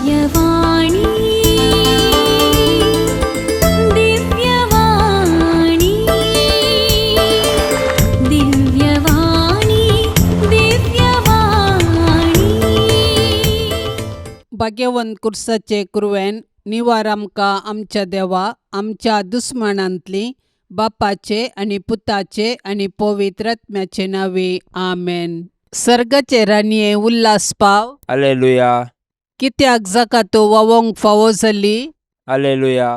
दिव्यवाणी दिव्यवाणी दिव्यवाणी दिव्यवाणी भाग्यवंत कुर्साचे कुरवेन निवार आमकां आमच्या देवा आमच्या दुस्मनांतली बापाचे आनी पुताचे आनी पवित्र आत्म्याचे नावे आमेन. सर्गाचे रानये उल्हास पाव. हालेलुया कित्याक जाका तो वावोंक फावो जाली. हालेलुया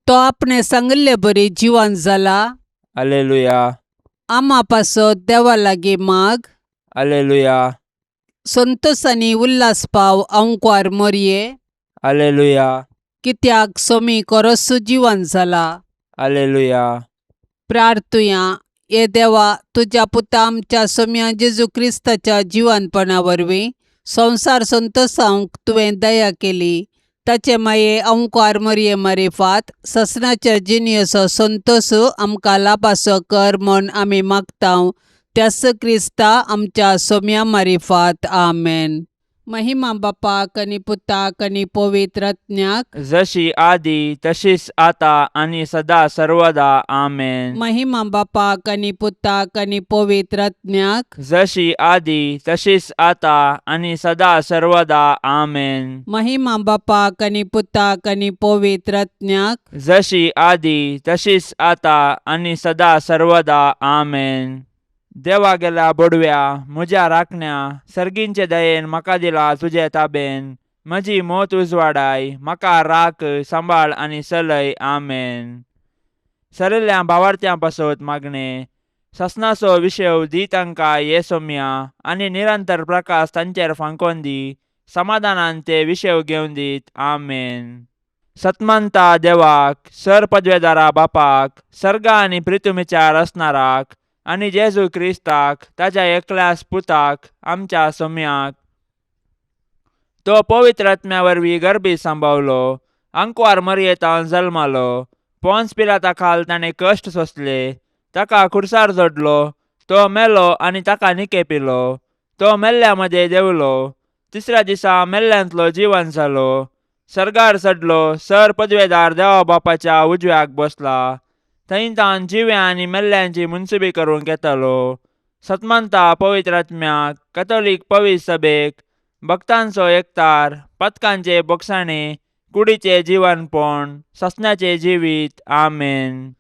तो आपणे सांगिल्ले बरी जिवान जाला. हालेलुया आमा पासत देवा लागीं माग. हालेलुया संतोष आनी उल्हास पाव अंकवार मरये. हालेलुया कित्याक सोमी कोरोसू जिवान जाला. हालेलुया प्रार्थुया ये देवा तुझ्या पुता आमच्या सोम्या जेजू क्रिस्ताच्या जिवानपणा वरवीं संसार संतोषांक तुवें दया केली. ताचे माये अंकार मरये मारिफात ससनाच्या जिनियसो संतोष आमकां लाभासो कर म्हूण आमी मागतांव. त्यास क्रिस्ता आमच्या सोम्या मारिफात आमेन. महिमा बापाक आनी पुताक आनी पवित्र आत्म्याक जशी आदी तशीच आता आणि सदा सर्वदा आमेन. महिमा बापाक आनी पुताक आनी पवित्र आत्म्याक जशी आदी तशीच आता आणि सदा सर्वदा आमेन. महिमा बापाक आनी पुताक आनी पवित्र आत्म्याक जशी आदी तशीच आता आणि सदा सर्वदा आमेन. देवा गेला बडव्या म्हज्या राखण्या सर्गींचे दयेन म्हाका दिला तुजे ताबेन. म्हजी मोत उजवाडाय म्हाका राख सांबाळ आनी चलय आमेन. सरिल्ल्या भावार्थ्यां पासत मागणे ससनाचो विशेव दी तांकां ये सोम्या आनी निरंतर प्रकाश तांचेर फांकोन दी. समाधानान ते विशेव घेवन दीत आमेन. सतमंता देवाक सर पदवेदारा बापाक सर्गा आनी पृथ्वीचार असणाराक आनी जेजू क्रिस्ताक ताच्या एकल्याच पुताक आमच्या सोम्याक तो पवित्र आत्म्या वरवीं गर्भी सांबावलो. अंकवार मरयेतावन जल्मालो. पोन्स पिलाता खाल ताणें कश्ट सोंसले. ताका खुर्सार जोडलो. तो मेलो आनी ताका निके पिलो. तो मेल्ल्या मदें देवलो. तिसऱ्या दिसा मेल्ल्यांतलो जिवन जालो. सर्गार चडलो. सर पदवेदार देवा बापाच्या उजव्याक बसला. थंय तान जिव्या आनी मेल्ल्यांची मुनसुबी करूंक येतलो. सतमंता पवित्र आत्म्याक कॅथोलीक पवित्र सभेक भक्तांचो एकतार पथकांचे बोगसाणे कुडीचे जिवनपण ससन्याचे जिवीत आमेन.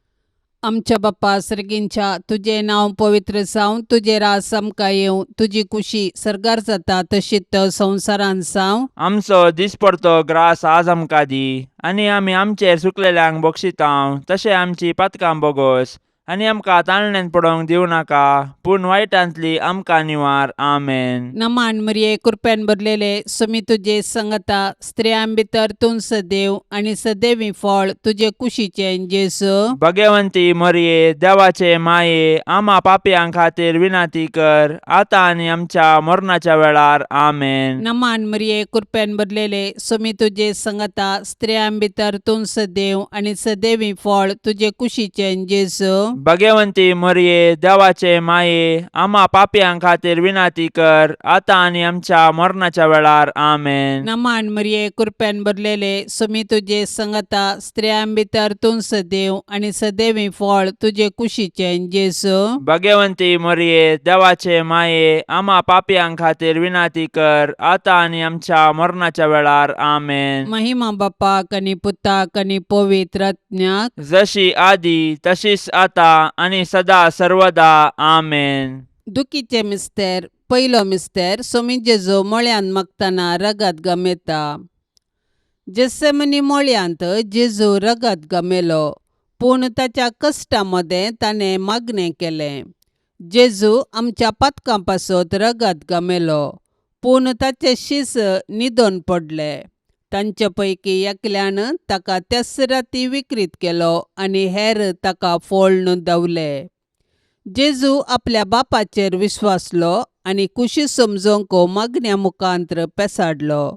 आमच्या बापा सर्गींच्या तुझे नांव पवित्र जावं. तुझे रास आमकां येवं. तुजी कुशी सर्गार जाता तशीच संवसारान जावं. आमचो दिसपडतो ग्रास आज आमकां दी. आनी आमी आमचेर सुकलेल्यांक बक्षितांव तशें आमची पातकां बोगोस. आनी आमकां ताळणेन पडोवंक दिवं नाका पूण वायटांतली आमकां निवार आमेन. नमान मरये कृपेन भरलेले सोमी तुजे संगता स्त्रियां भितर तूं सदैव आनी सदैवी फळ तुजे कुशीचे जेजू. भगवंती मरये देवाचे माये आमा पापयां खातीर विनाती कर आतां आनी आमच्या मरणाच्या वेळार आमेन. नमान मरये कृपेन भरलेले सोमी तुजे संगता स्त्रियां भितर तूं सदैव आनी सदैवी फळ तुजे कुशीचे जेजू. भगवंती मरये देवाचे माये आमा पापयां खातीर विनाती कर आतां आनी आमच्या मरणाच्या वेळार आमेन. नमान मरये कृपेन भरलेले सोमी तुजे संगता स्त्रियां भितर तूं सदैव आनी सदैवी फळ तुजे कुशीचे जेजू. भगवंती मरये देवाचे माये आमा पापयां खातीर विनाती कर आतां आनी आमच्या मरणाच्या वेळार आमेन. महिमा बापाक आनी पुताक आनी पवित्र आत्म्याक जशी आदी तशीच आता आनी सदा सर्वदा आमेन. दुखीचे मिस्तेर. पयलो मिस्तेर सोमी जेजू मोळ्यान मागतना रगत गमेता. जेसेमनी मोळ्यांत जेजू रगत गमेलो पूण ताच्या कश्टा मदें ताणें मागणें केलें. जेजू आमच्या पातकां पासत रगत गमेलो पूण ताचे शीस न्हिदोन पडले. तांचे पैकी एकल्यान ताका त्याच राती विकृत केलो आनी हेर ताका फोळून दवले. जेजू आपल्या बापाचेर विश्वासलो आनी कुशी समजोवंक मागण्या मुखांत्र पेसाडलो.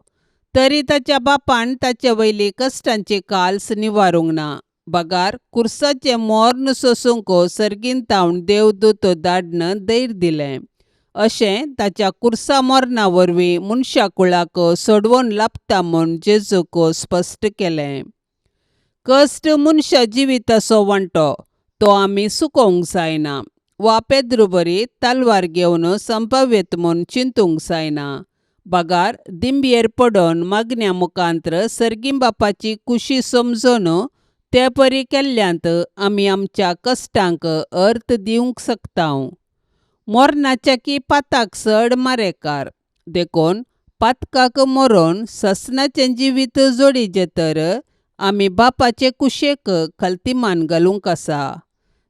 तरी ताच्या बापान ताचे वयली कश्टांची काल्स निवारूंक ना. बगार कुर्साचे मोर्न सोसूंक सर्गीन तावन देवदूत धाडन धैर्य दिलें. अशें ताच्या कुर्सा मरणा वरवीं मनशा कुळाक सोडवून लाभता म्हूण जेजूक स्पश्ट केलें. कश्ट मनशा जिविताचो वांटो तो आमी सुकोवंक जायना वा पेद्रुबरी तालवार घेवन संभाव्यत म्हूण चिंतूंक जायना. बागार दिंबयेर पडोवन मागण्या मुखांत्र सर्गीं बापाची कुशी समजून ते परी केल्ल्यांत आमी आमच्या कश्टांक अर्थ दिवंक शकतांव. मोरनाच्या की पाताक चड मारेकार देखून पातकाक मरोवन ससनाचें जिवीत जोडिचें तर आमी बापाचे कुशेक खालतीमान घालूंक आसा.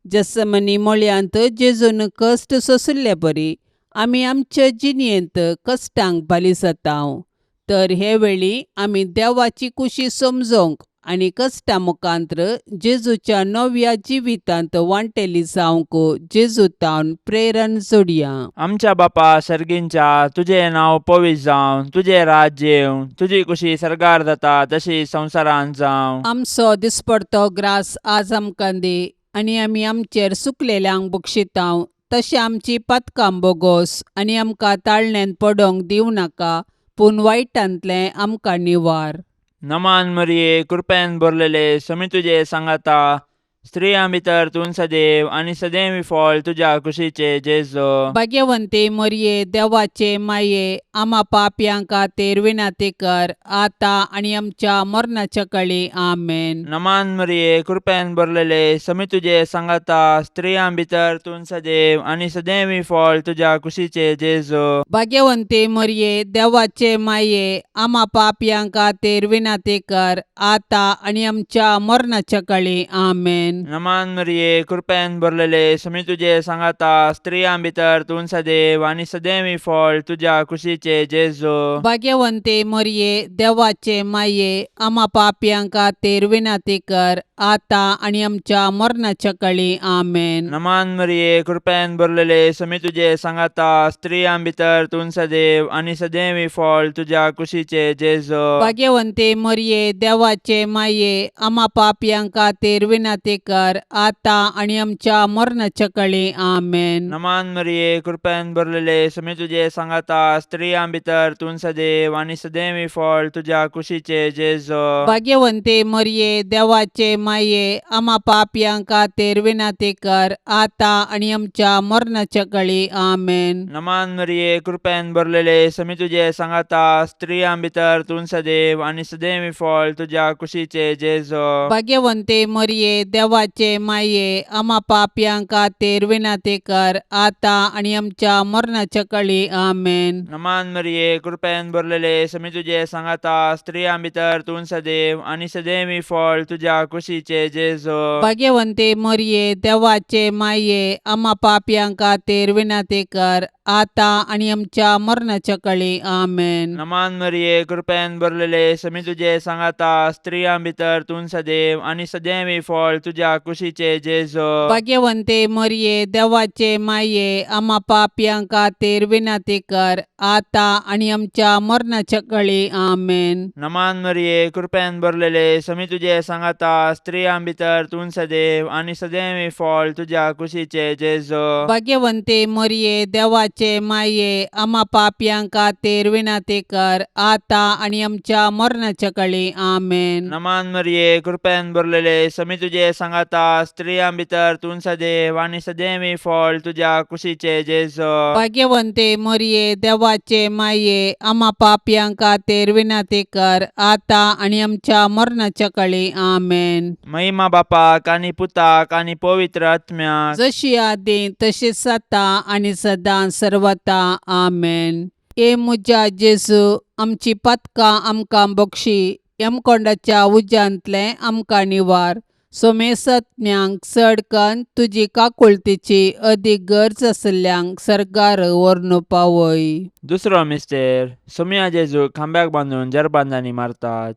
जेसमनी मोळ्यांत जेजून कश्ट सोंसले परी आमी आमच्या जिणयेंत कश्टांक बाली जातांव. तर हे वेळी आमी देवाची कुशी समजोवंक आनी कश्टा मुखांत्र जेजूच्या नव्या जिवितांत वांटेली जावंक जेजूतावन प्रेरण जोडया. आमच्या बापा सर्गींच्या, तुझें नांव पवित्र जावं, तुझें राज्य येवं, तुजी कुशी सरगार जाता तशी संवसारांत जावं. आमचो दिसपडतो ग्रास आज आमकां दी आनी आमी आमचेर सुकलेल्यांक बक्षितांव तशें आमची पातकां बोगोस आनी आमकां ताळणेन पडोवंक दिवं नाका पूण वायटांतलें आमकां निवार. नमान मरिये, कृपेन भरलेले, समी तुजे सांगाता, स्त्रियां भितर तूं सदैव आनी सदैवी फळ तुज्या कुशीचे जेजो. भाग्यवंते मरिये, देवाचे माये, आम्हा पापयांक खातीर विनाती कर, आतां आनी आमच्या मरणाच्या काळी आमेन. नमान मरिये, कृपेन भरलेले, समी तुजे सांगाता, स्त्रियां भितर तूं सदैव आनी सदैवी फळ तुज्या कुशीचे जेजो. भाग्यवंते मरिये, देवाचे माये, आम्हा पापयांक खातीर विनाती कर, आतां आनी आमच्या मरणाच्या काळी आमेन. नमान मरिये, कृपेन भरलेले, समी तुजे सांगाता, स्त्रियां भितर तूं सदैव आनी सदैवी फळ तुज्या कुशीचे जेजो. भाग्यवंते मरिये, देवाचे माये, आम्हा पापयांक खातीर विनाती कर, आतां आनी आमच्या मरणाच्या काळी आमेन. नमान मरिये, कृपेन भरलेले, समी तुजे सांगाता, स्त्रियां भितर तूं सदैव आनी सदैवी फळ तुज्या कुशीचे जेजो. भाग्यवंते मरिये, देवाचे माये, आम्हा पापयांक खातीर विनाती कर, आतां आनी आमच्या मरणाच्या काळी आमेन. नमान मरिये, कृपेन भरलेले, समी तुजे सांगाता, स्त्रियां भितर तूं सदैव आनी सदैवी फळ तुज्या कुशीचे जेजो. भाग्यवंते मरिये, देवाचे माये, आम्हा पापयांक खातीर विनाती कर, आतां आनी आमच्या मरणाच्या काळी आमेन. नमान मरिये, कृपेन भरलेले, समी तुजे सांगाता, स्त्रियां भितर तूं सदैव आनी सदैवी फळ तुज्या कुशीचे जेजो. भाग्यवंते मरिये, देवाचे माये, आम्हा पापयांक खातीर विनाती कर, आतां आनी आमच्या मरणाच्या काळी आमेन. नमान मरिये, कृपेन भरलेले, समी तुजे सांगाता, स्त्रियां भितर तूं सदैव आनी सदैवी फळ तुज्या कुशीचे जेजो. भाग्यवंते मरिये, देवाचे माये, आम्हा पापयांक खातीर विनाती कर, आतां आनी आमच्या मरणाच्या काळी आमेन. नमान मरिये, कृपेन भरलेले, समी तुजे सांगाता, स्त्रियां भितर तूं सदैव आनी सदैवी फळ तुज्या कुशीचे जेजो. भाग्यवंते मरिये, देवाचे माये, आम्हा पापयांक खातीर विनाती कर, आतां आनी आमच्या मरणाच्या काळी आमेन. नमान मरिये, कृपेन भरलेले, समी तुजे सांगाता, स्त्रियां भितर तूं सदैव आनी सदैवी फळ तुज्या कुशीचे जेजो. भाग्यवंते मरिये, देवाचे माये, आम्हा पापयांक खातीर विनाती कर, आतां आनी आमच्या मरणाच्या काळी आमेन. नमान मरिये, कृपेन भरलेले, समी तुजे सांगाता, स्त्रियां भितर तूं सदैव आनी सदैवी फळ तुज्या कुशीचे जेजो. भाग्यवंते मरिये, देवाचे माये, आम्हा पापयांक खातीर विनाती कर, आतां आनी आमच्या मरणाच्या काळी आमेन. महिमा बापाक आनी पुताक आनी पवित्र आत्म्याक, जशी आदी तशीच आता आनी सदां सर्वता आमेन. ए मुजा जेजू, आमची पातकां आमकां बक्षी, यमकोंडाच्या उज्यांतलें आमकां निवार. सोमेसत्म्यांक चडकन तुजी काकुळतीची अदीक गरज आसल्ल्यांक सरकार व्हरून पावय. दुसरो मिस्टेर, सोम्या जेजू खांब्याक बांदून जरबांदांनी मारतात.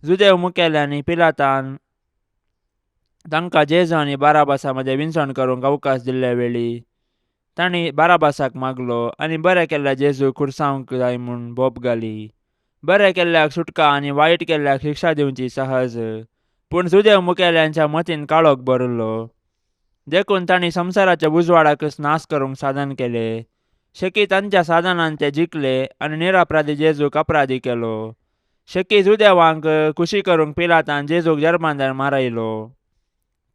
जुदेव मुखेल्यांनी पिलातान तांकां जेजू आनी बाराबासा मदें विंचण करूंक अवकाश दिल्ले वेळी तांणी बाराबासाक मागलो आनी बरें केल्ल्या जेजू खुरसावंक जाय म्हूण बोब घाली. बरें केल्ल्याक सुटका आनी वायट केल्ल्याक शिक्षा दिवची सहज, पूण जुदेव मुखेल्यांच्या मतीन काळोख भरलो. देखून तांणी संवसाराच्या उजवाडाकच नाश करूंक साधन केले. शेकी तांच्या साधनान ते जिखले आनी निरपराधी जेजूक अपराधी केलो. शेकी जुदेवांक खुशी करूंक पिलातान जेजूक जरमांदार मारयलो.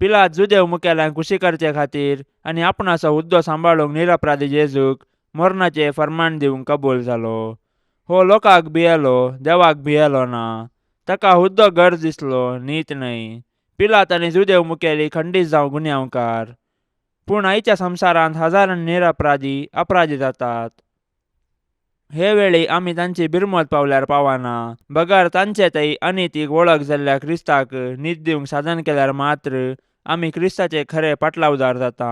पिलात जुदेव मुखेल्यांक खुशी करचे खातीर आनी आपणाचो हुद्दो सांबाळूंक निरपराधी जेजूक मरणाचें फर्माण दिवंक कबूल जालो. हो लोकांक भियेलो, देवाक भियेलो ना. ताका हुद्दो गरज दिसलो, नीत न्हय. पिलात आनी जुदेव मुखेली खंडीत जावं गुन्यांवकार. पूण आयच्या संवसारांत हजारांनी निरपराधी अपराधी जातात. हे वेळी आमी तांची बिरमत पावल्यार पावना. बगर तांचे थंय अनितीक वळख जाल्ल्या क्रिस्ताक न्हीद दिवंक साधन केल्यार मात्र आमी क्रिस्ताचे खरे पाटलावदार जाता.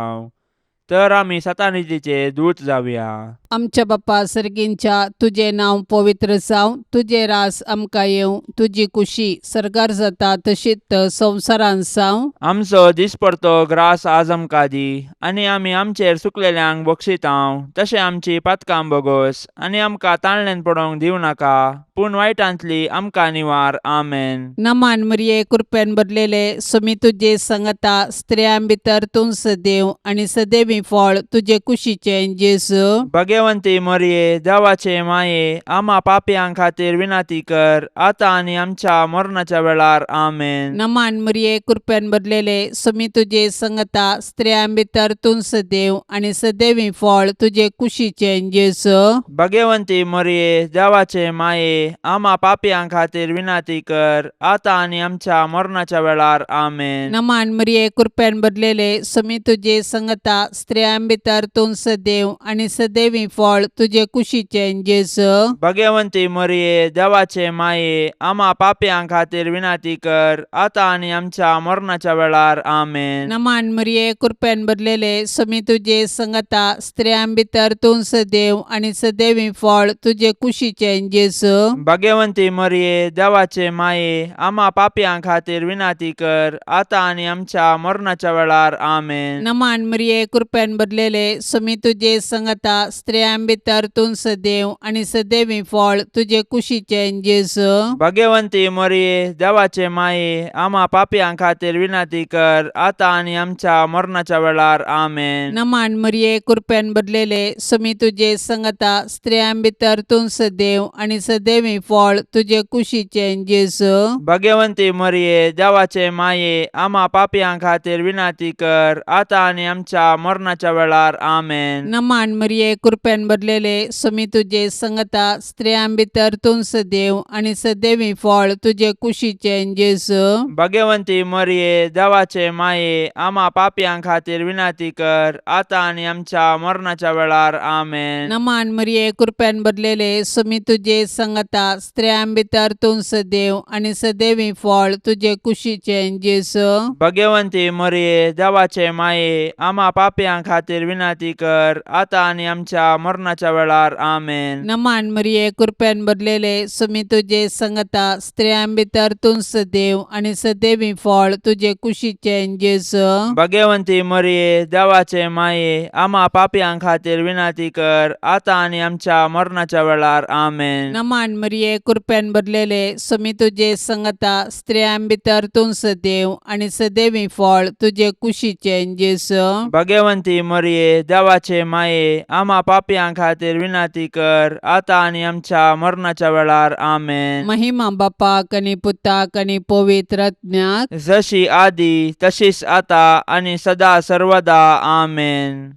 तर आमी सतानितीचे दूत जावया. आमच्या बाप्पा सर्गींच्या तुझे नांव पवित्र जावं, तुझे रास आमकां येवं, तुजी कुशी सरकार जाता तशीच संवसारांत जावं. आमचो दिसपडतो ग्रास आज आमकां दी, आनी आमी आमचेर चुकलेल्यांक बक्षितांव. तशें आमची पातकां बोगोस आनी आमकां ताळणेन पडोवंक दिवं नाका, पूण वायटांतली आमकां निवार. आमेन. नमान मरिये कृपेन भरलेले सोमी तुजे सांगता स्त्रियां भितर तूं सदैव आनी सदैवी फळ तुजे कुशीचे जेजू. भगवंती मरिये देवाचे माये आम्हा पापयांक खातीर विनाती कर, आता आनी आमच्या मरणाच्या वेळार. आमेन. नमान मरिये कृपेन भरलेले सोमी तुजे सांगता स्त्रियां भितर तूं सदैव आनी सदैवी फळ तुजे कुशीचे जेजू. भगवंती मरिये देवाचे माये आम्हा पापयांक खातीर विनाती कर, आता आनी आमच्या मरणाच्या वेळार. आमेन. नमान मरिये कृपेन भरलेले सोमी तुजे सांगता स्त्रियां भितर तूं सदैव आनी सदैवी फळ तुजे कुशीचे जेजू. भगवंती मरिये देवाचे माये आम्हा पापयांक खातीर विनाती कर, आता आनी आमच्या मरणाच्या वेळार. आमेन. नमान मरिये कृपेन भरलेले सोमी तुजे सांगता स्त्रियां भितर तूं सदैव आनी सदैवी फळ तुजे कुशीचे जेजू. भगवंती मरिये देवाचे माये आम्हा पापयांक खातीर विनाती कर, आता आनी आमच्या मरणाच्या वेळार. आमेन. नमान मरिये कृपेन भरलेले सोमी तुजे सांगता स्त्रियां भितर तूं सदैव आनी सदैवी फळ तुजे कुशीचे जेजू. भगवंती मरिये देवाचे माये आम्हा पापयांक खातीर विनाती कर, आता आनी आमच्या मरणाच्या वेळार. आमेन. नमान मरिये कृपेन भरलेले सोमी तुजे सांगता स्त्रियां भितर तूं सदैव आनी सदैवी फळ तुजे कुशीचे जेजू. भगवंती मरिये देवाचे माये आम्हा पापयांक खातीर विनाती कर, आता आनी आमच्या मरणाच्या वेळार. आमेन. नमान मरिये कृपेन भरलेले सोमी तुजे सांगता स्त्रियां भितर तूं सदैव आनी सदैवी फळ तुजे कुशीचे जेजू. भगवंती मरिये देवाचे माये आम्हा पापयांक खातीर विनाती कर, आता आनी आमच्या मरणाच्या वेळार. आमेन. नमान मरिये कृपेन भरलेले सोमी तुजे सांगता स्त्रियां भितर तूं सदैव आनी सदैवी फळ तुजे कुशीचे जेजू. भगवंती मरिये देवाचे माये आम्हा पापयांक खातीर विनाती कर, आता आनी आमच्या मरणाच्या वेळार. आमेन. नमान मरिये कृपेन भरलेले सोमी तुजे सांगता स्त्रियां भितर तूं सदैव आनी सदैवी फळ तुजे कुशीचे जेजू. भगवंती मरिये देवाचे माये आम्हा पापयांक खातीर विनाती कर, आता आनी आमच्या मरणाच्या वेळार. आमेन. नमान मरिये कृपेन भरलेले सोमी तुजे सांगता स्त्रियां भितर तूं सदैव आनी सदैवी फळ तुजे कुशीचे जेजू. भगवंती मरिये देवाचे माये आम्हा पापयांक खातीर विनाती कर, आता आनी आमच्या मरणाच्या वेळार. आमेन. महिमा बापाक आनी पुताक आनी पवित्र आत्म्याक जशी आदी तशीच आता आनी सदा सर्वदा. आमेन.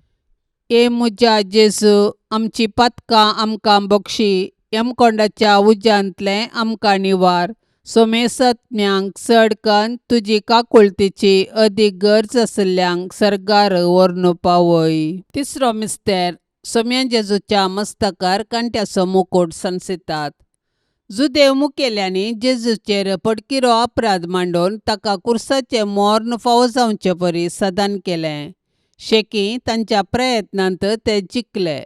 ए मुजा जेजू आमची पातकां आमकां बक्षी, यमकोंडाच्या उज्यांतले आमकां निवार. सोमेसत्म्यांक चडकन तुजी काकुळतीची अदीक गरज आसल्यांक सरकार व्हरून पावय. तिसरो मिस्तेर सोम्या जेजूच्या मस्तकार कांट्याचो मुकुट संसितात. जुदेव मुखेल्यांनी जेजूचेर पडकिरो अपराध मांडून ताका कुर्साचे मोर्न फावो जावचे परी सदान केलें. शेकी तांच्या प्रयत्नांत ते जिखले,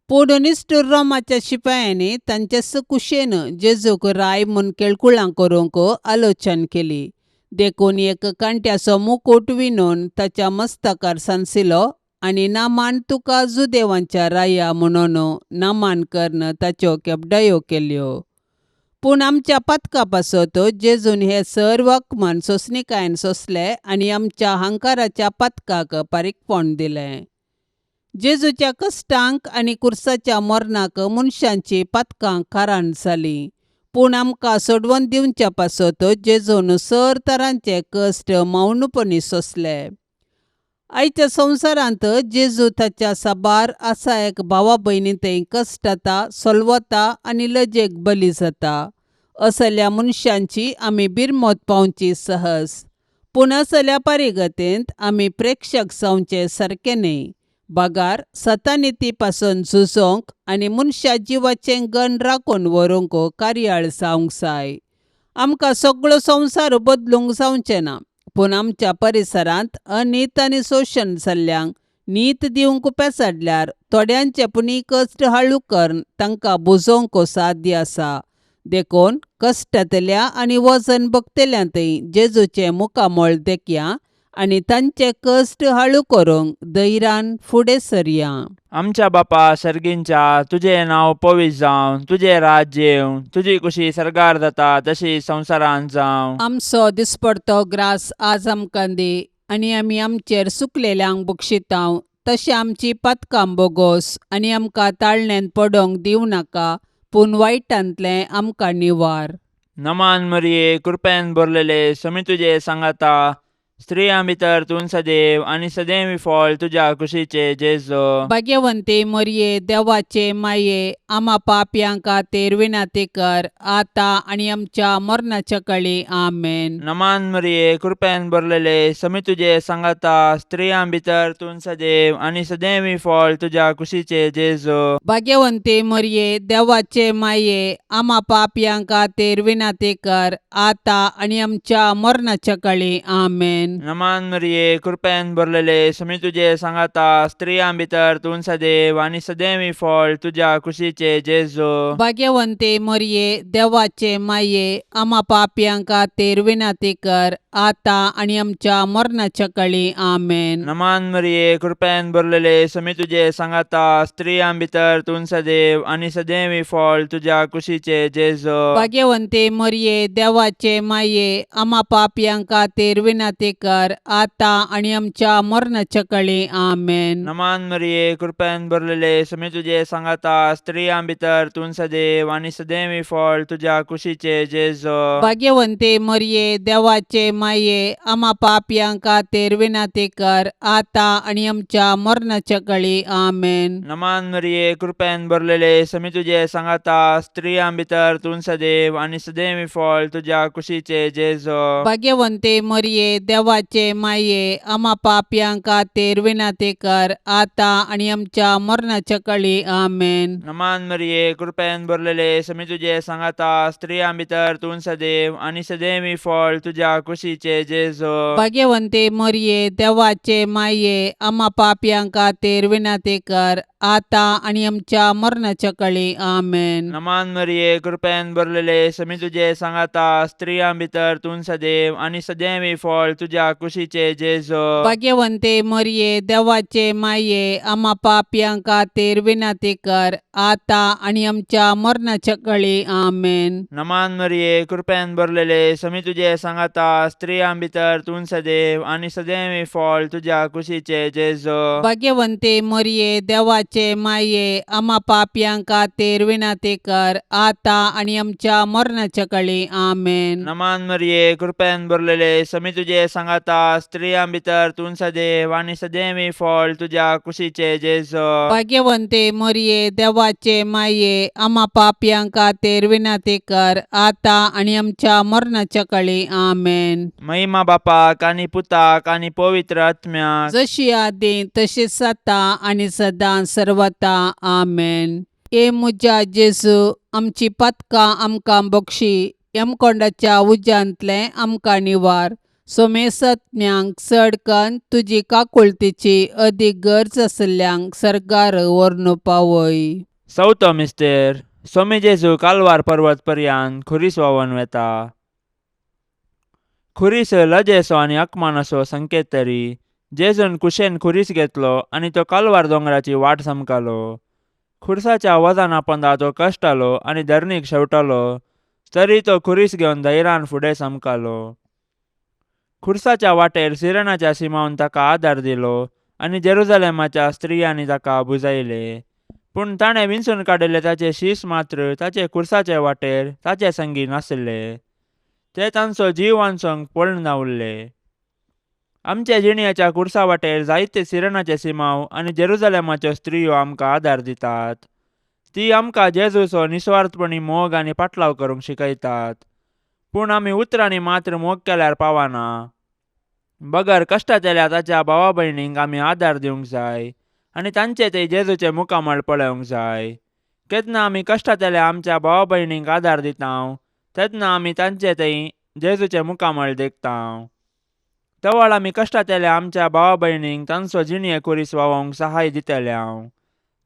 पूण निश्ठूर रोमाच्या शिपायांनी तांचे कुशेन जेजूक राय म्हूण केळकुळां करूंक आलोचन केली. देखून एक कांट्याचो मुकुट विणून ताच्या मस्तकार सांसिलो आनी नामान तुका जुदेवांच्या राया म्हणून नामांकन ताच्यो केपडायो केल्यो. पूण आमच्या पातका पासत जेजून हे सर्व अकमान सोंसणीकायेन सोंसले आनी आमच्या हंकाराच्या पातकाक पारीकपण दिलें. जेजूच्या कश्टांक आनी कुर्साच्या मरणाक मनशांची पातकां खाराण जाली, पूण आमकां सोडवून दिवच्या पासत जेजून सर तरांचे कश्ट मौनपणी सोंसले. आयच्या संवसारांत जेजू ताच्या साबार आसा एक भावा भयणी कश्टाता, सोलवता आनी लजेक बली जाता. असल्या मनशांची आमी बिरमोत पावची सहज, पूण असल्या पारिगतेंत आमी प्रेक्षक जावचे सारके न्ही. बागार सतानिती पासून झुजोंक आनी मनशा जिवाचें गण राखून व्हरूंक कार्याळ जावंक जाय. आमकां सगळो संवसार बदलूंक जावचें ना, पूण आमच्या परिसरांत अनीत आनी शोशण जाल्ल्यांक नीत दिवंक पेसाडल्यार थोड्यांचे पुणी कश्ट हळू करून तांकां बुजोवंक साध्य आसा. देखून कश्टांतल्या आनी वजन भोगतल्यांतय जेजूचें मुखामोळ देखया आनी तांचे कश्ट हळू करूंक धैर्यान फुडें सरया. आमच्या बापा सर्गींच्या, तुजें नांव पवित्र जावं, तुजें राज्य येवं, तुजी कुशी सरकार जाता तशी संवसारांत जावं. आमचो दिसपडतो ग्रास आज आमकां दी, आनी आमी आमचेर सुकलेल्यांक बक्षितांव, तशें आमची पातकां बोगोस आनी आमकां ताळणेंत पडोवंक दिवं नाका, पूण वायटांतलें आमकां निवार. नमान मरिये, कृपेन भरलेले, समी तुजे सांगाता, स्त्रियां भितर तूं सदैव आनी सदैवी फळ तुज्या कुशीचे जेजो. भाग्यवंते मरिये, देवाचे माये, आम्हा पापयांक खातीर विनाती कर, आतां आनी आमच्या मरणाच्या काळी. आमेन. नमान मरिये, कृपेन भरलेले, समी तुजे सांगाता, स्त्रियां भितर तूं सदैव आनी सदैवी फळ तुज्या कुशीचे जेजो. भाग्यवंते मरिये, देवाचे माये, आम्हा पापयांक खातीर विनाती कर, आतां आनी आमच्या मरणाच्या काळी. आमेन. नमान मरिये, कृपेन भरलेले, समी तुजे सांगाता, स्त्रियां भितर तूं सदैव आनी सदैवी फळ तुज्या कुशीचे जेजो. भाग्यवंते मरिये, देवाचे माये, आम्हा पापयांक खातीर विनाती कर, आतां आनी आमच्या मरणाच्या काळी. आमेन. नमान मरिये, कृपेन भरलेले, समी तुजे सांगाता, स्त्रियां भितर तूं सदैव आनी सदैवी फळ तुज्या कुशीचे जेजो. भाग्यवंते मरिये, देवाचे माये, आम्हा पापयांक खातीर विनाती कर, आतां आनी आमच्या मरणाच्या काळी. आमेन. नमान मरिये, कृपेन भरलेले, समी तुजे सांगाता, स्त्रियां भितर तूं सदैव आनी सदैवी फळ तुज्या कुशीचे जेजो. भाग्यवंते मरिये, देवाचे माये, आम्हा पापयांक खातीर विनाती कर, आतां आनी आमच्या मरणाच्या काळी. आमेन. नमान मरिये, कृपेन भरलेले, समी तुजे सांगाता, स्त्रियां भितर तूं सदैव आनी सदैवी फळ तुज्या कुशीचे जेजो. भाग्यवंते मरिये, देवाचे माये, आम्हा पापयांक खातीर विनाती कर, आतां आनी आमच्या मरणाच्या काळी. आमेन. नमान मरिये, कृपेन भरलेले, समी तुजे सांगाता, स्त्रियां भितर तूं सदैव आनी सदैवी फळ तुज्या कुशीचे जेजो. भाग्यवंते मरिये, देवाचे माये, आम्हा पापयांक खातीर विनाती कर, आतां आनी आमच्या मरणाच्या काळी. आमेन. नमान मरिये, कृपेन भरलेले, समी तुजे सांगाता, स्त्रियां भितर तूं सदैव आनी सदैवी फळ तुज्या कुशीचे जेजो. भाग्यवंते मरिये, देवाचे माये, आम्हा पापयांक खातीर विनाती कर, आतां आनी आमच्या मरणाच्या काळी. आमेन. नमान मरिये, कृपेन भरलेले, समी तुजे सांगाता, स्त्रियां भितर तूं सदैव आनी सदैवी फळ तुज्या कुशीचे जेजो. भाग्यवंते मरिये, देवाचे माये, आम्हा पापयांक खातीर विनाती कर, आतां आनी आमच्या मरणाच्या काळी. आमेन. नमान मरिये, कृपेन भरलेले, समी तुजे सांगाता, स्त्रियां भितर तूं सदैव आनी सदैवी फळ तुज्या कुशीचे जेजो. भाग्यवंते मरिये, देवाचे माये, आम्हा पापयांक खातीर विनाती कर, आतां आनी आमच्या मरणाच्या काळी. आमेन. महिमा बापाक आनी पुताक आनी पवित्र आत्म्याक, जशी आदी तशीच आता आनी सदां सर्वता. आमेन. ए मुजा जेजू, आमची पातकां आमकां बक्षी, यमकोंडाच्या उज्यांतले आमकां निवार. सोमेसत्म्यांक चड कन्न तुजी काकुळतीची अदीक गरज आसल्यांक सरकार व्हरून पावय. चवथो मिस्तेर, सोमी जेजू कालवार पर्वत पर्यंत खुरीस व्हांवन वेता. खुरीस लजेसो आनी अकमानाचो संकेत तरी जेजून कुशेन खुरीस घेतलो आनी तो कालवार दोंगराची वाट समकालो. खुर्साच्या वजना पंदा तो कश्टालो आनी धरणीक शेवटालो, तरी तो खुरीस घेवन धैर्यान फुडें समकालो. खुर्साच्या वाटेर सिरनाच्या सिमावन ताका आदार दिलो आनी जेरुजालेमाच्या स्त्रियांनी ताका बुजायले. पूण ताणें विंचून काडिल्ले ताचे शीस मात्र ताचे कुर्साचे वाटेर ताचे संगी नासले. ते तांचो जीव वांचोंक पळना उरले. आमच्या जिणेच्या कुर्सा वाटेर जायते सिरनाचे सिमांव आनी जेरुजालेमाच्यो स्त्रियो आमकां आदार दितात. ती आमकां जेजूचो निस्वार्थपणी मोग आनी पाटलाव करूंक शिकयतात. पूण आमी उतरांनी मात्र मोग केल्यार पावना. बगर कश्टाचेल्या ताच्या भावा भयणींक आमी आदार दिवंक जाय आनी तांचे थंय जेजूचे मुखामळ पळोवंक जाय. केन्ना आमी कश्टाचेल्या आमच्या भावा भयणींक आदार दितांव तेन्ना आमी तांचे थंय जेजूचे मुखामळ देखतांव. तवळ आमी कश्टाचेल्या आमच्या भावा भयणींक तांचो जिणये कुरीस वावोवंक सहाय दितल्यांव.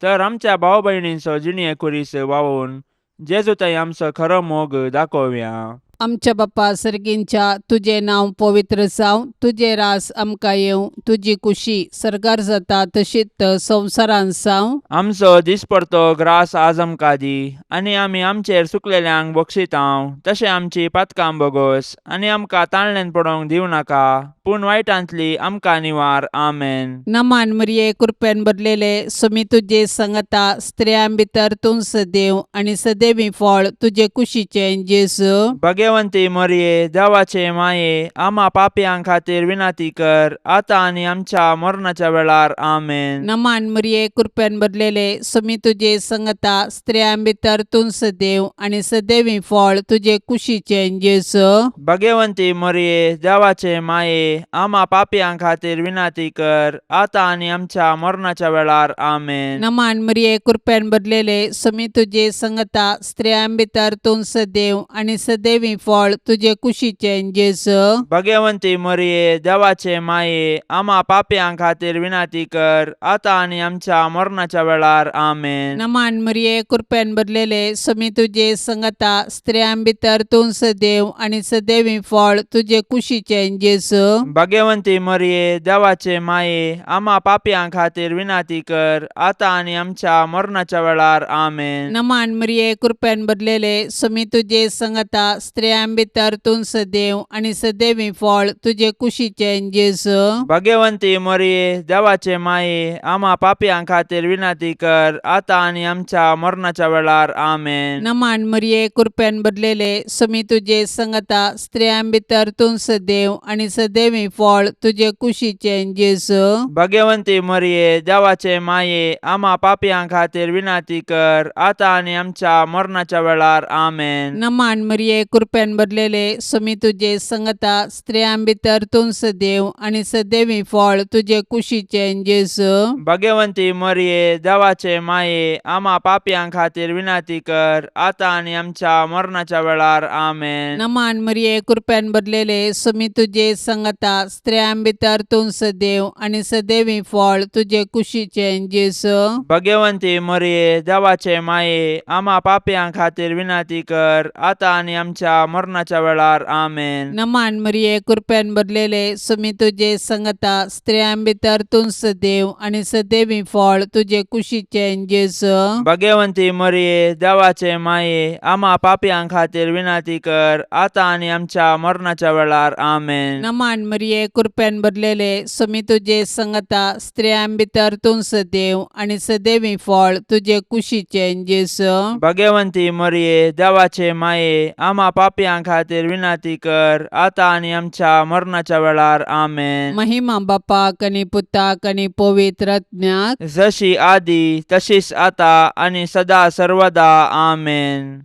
तर आमच्या भाव भयणींचो जिणये कुरीस वावून जेजू थंय आमचो खरो मोग दाखोवया. आमच्या बाप्पा सर्गींच्या तुझे नांव पवित्र जावं, तुझे रास आमकां येवं, तुजी कुशी सरकार जाता तशीच संवसारांत जावं. आमचो दिसपडतो ग्रास आज आमकां दी आनी आमी आमचेर चुकलेल्यांक बक्षितांव तशें आमची पातकां बोगोस आनी आमकां ताळणेन पडोवंक दिवं नाका पूण वायटांतली आमकां निवार. आमेन. नमान मरिये कृपेन भरलेले सुमी तुजे संगता स्त्रियां भितर तूं सदैव आनी सदैवी फळ तुजे कुशीचें जेजू. भाग्यवंती मरिये देवाचे माये आम्हा पापयां खातीर विनाती कर आतां आनी आमच्या मरणाच्या वेळार. आमेन. नमान मरिये कृपेन भरलेले सुमी तुजे संगता स्त्रियां भितर तूं सदैव आनी सदैवी फळ तुजे कुशीचें जेजू. भाग्यवंती मरिये देवाचे माये आम्हा पापयां खातीर विनाती कर आतां आनी आमच्या मरणाच्या वेळार. आमेन. नमान मरिये कृपेन भरलेले सुमी तुजे संगता स्त्रियां भितर तूं सदैव आनी सदैवी फळ तुजे कुशीचें जेजू. भाग्यवंती मरिये देवाचे माये आम्हा पापयां खातीर विनाती कर आतां आनी आमच्या मरणाच्या वेळार. आमेन. नमान मरिये कृपेन भरलेले सुमी तुजे संगता स्त्रियां भितर तूं सदैव आनी सदैवी फळ तुजे कुशीचें जेजू. भाग्यवंती मरिये देवाचे माये आम्हा पापयां खातीर विनाती कर आतां आनी आमच्या मरणाच्या वेळार. आमेन. नमान मरिये कृपेन भरलेले सुमी तुजे संगता स्त्रियां भितर तूं सदैव आनी सदैवी फळ तुजे कुशीचें जेजू. भाग्यवंती मरिये देवाचे माये आम्हा पापयां खातीर विनाती कर आतां आनी आमच्या मरणाच्या वेळार. आमेन. नमान मरिये कृपेन भरलेले सुमी तुजे संगता स्त्रियां भितर तूं सदैव आनी सदैवी फळ तुजे कुशीचें जेजू. भाग्यवंती मरिये देवाचे माये आम्हा पापयां खातीर विनाती कर आतां आनी आमच्या मरणाच्या वेळार. आमेन. नमान मरिये कृपेन भरलेले सुमी तुजे संगता स्त्रियां भितर तूं सदैव आनी सदैवी फळ तुजे कुशीचें जेजू. भाग्यवंती मरिये देवाचे माये आम्हा पापयां खातीर विनाती कर आतां आनी आमच्या मरणाच्या वेळार. आमेन. नमान मरिये कृपेन भरलेले सुमी तुजे संगता स्त्रियां भितर तूं सदैव आनी सदैवी फळ तुजे कुशीचें जेजू. भाग्यवंती मरिये देवाचे माये आम्हा पापयां खातीर विनाती कर आतां आनी आमच्या मरणाच्या वेळार. आमेन. नमान मरिये कृपेन भरलेले सुमी तुजे संगता स्त्रियां भितर तूं सदैव आनी सदैवी फळ तुजे कुशीचें जेजू. भाग्यवंती मरिये देवाचे माये आम्हा पापयां खातीर विनाती कर आतां आनी आमच्या मरणाच्या वेळार. आमेन. नमान मरिये कृपेन भरलेले सुमी तुजे संगता स्त्रियां भितर तूं सदैव आनी सदैवी फळ तुजे कुशीचें जेजू. भाग्यवंती मरिये देवाचे माये आम्हा पापयां खातीर विनाती कर आतां आनी आमच्या मरणाच्या वेळार. आमेन. महिमा बापाक आनी पुताक आनी पवित्र आत्म्याक जशी आदी तशीच आतां आनी सदा सर्वदा. आमेन.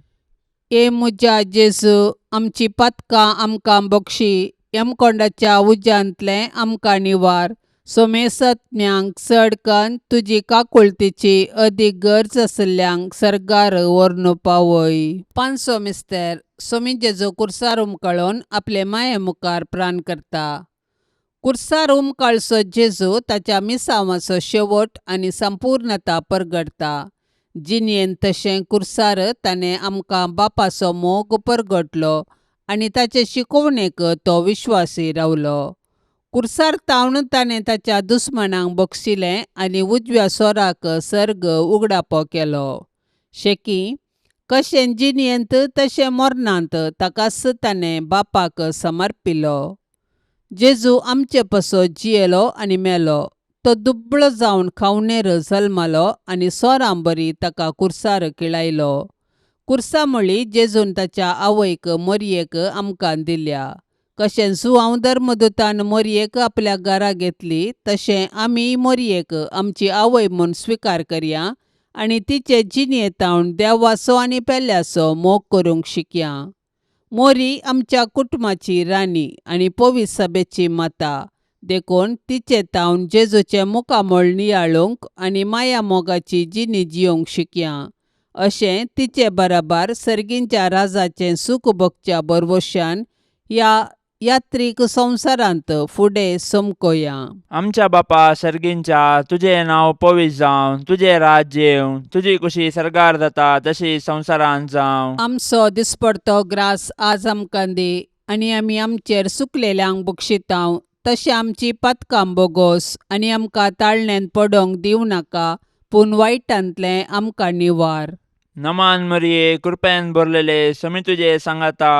ए मुजा जेजू आमची पातकां आमकां बक्षी यमकोंडाच्या उज्यांतले आमकां निवार. सोमेसत्म्यांक चडकन तुजी काकुळतीची अदीक गरज आसल्यांक सरकार व्हरून पावय. पांचवो मिस्तेर सोमी जेजू कुर्सार उमकळून आपले माये मुखार प्राण करता. कुर्सार उमकळसो जेजू ताच्या मिसावाचो शेवट आनी संपूर्णता परगडता. जिणयेन तशें कुर्सार ताणें आमकां बापाचो मोग परगटलो आनी ताचे शिकवणेक तो विश्वासी रावलो. कुर्सार तावन ताणें ताच्या दुस्मनांक बक्षिलें आनी उजव्या सोराक सर्ग उगडापो केलो. शेकी कशें जिणयेंत तशें मरणांत ताकाच ताणें बापाक समर्पिलो. जेजू आमचे पासो जियेलो आनी मेलो. तो दुबळो जावन खावनेर जल्मालो आनी सोरांबरी ताका कुर्सार किळायलो. कुर्सा म्हळी जेजून ताच्या आवयक मरयेक आमकां दिल्या. कशें जुआंव धर्मदुतान मरयेक आपल्या घरा घेतली तशें आमी मरयेक आमची आवय म्हूण स्विकार करया आनी तिचे जिणेतावन देवाचो आनी पेल्याचो मोग करूंक शिकया. मोरी आमच्या कुटुंबाची राणी आनी पवित्र सभेची माता देखून तिचे तावन जेजूचे मुखामोळ नियाळूंक आनी माया मोगाची जिणी जियोंक शिकया. अशें तिचे बराबर सर्गींच्या राजाचें सूख भोगच्या बरवशान ह्या यात्रीक संवसारांत फुडें समकोया. आमच्या बापा सर्गींच्या, तुझें नांव पवित्र जावं, तुझें राज्य येवं, तुजी कुशी सरकार जाता तशी संवसारांत जावं. आमचो दिसपडतो ग्रास आज आमकां दी आनी आमी आमचेर सुकलेल्यांक बक्षितांव तशें आमची पातकां बोगोस आनी आमकां ताळणेन पडोवंक दिवं नाका पूण वायटांतलें आमकां निवार. नमान मरिये, कृपेन भरलेले, समी तुजे सांगाता,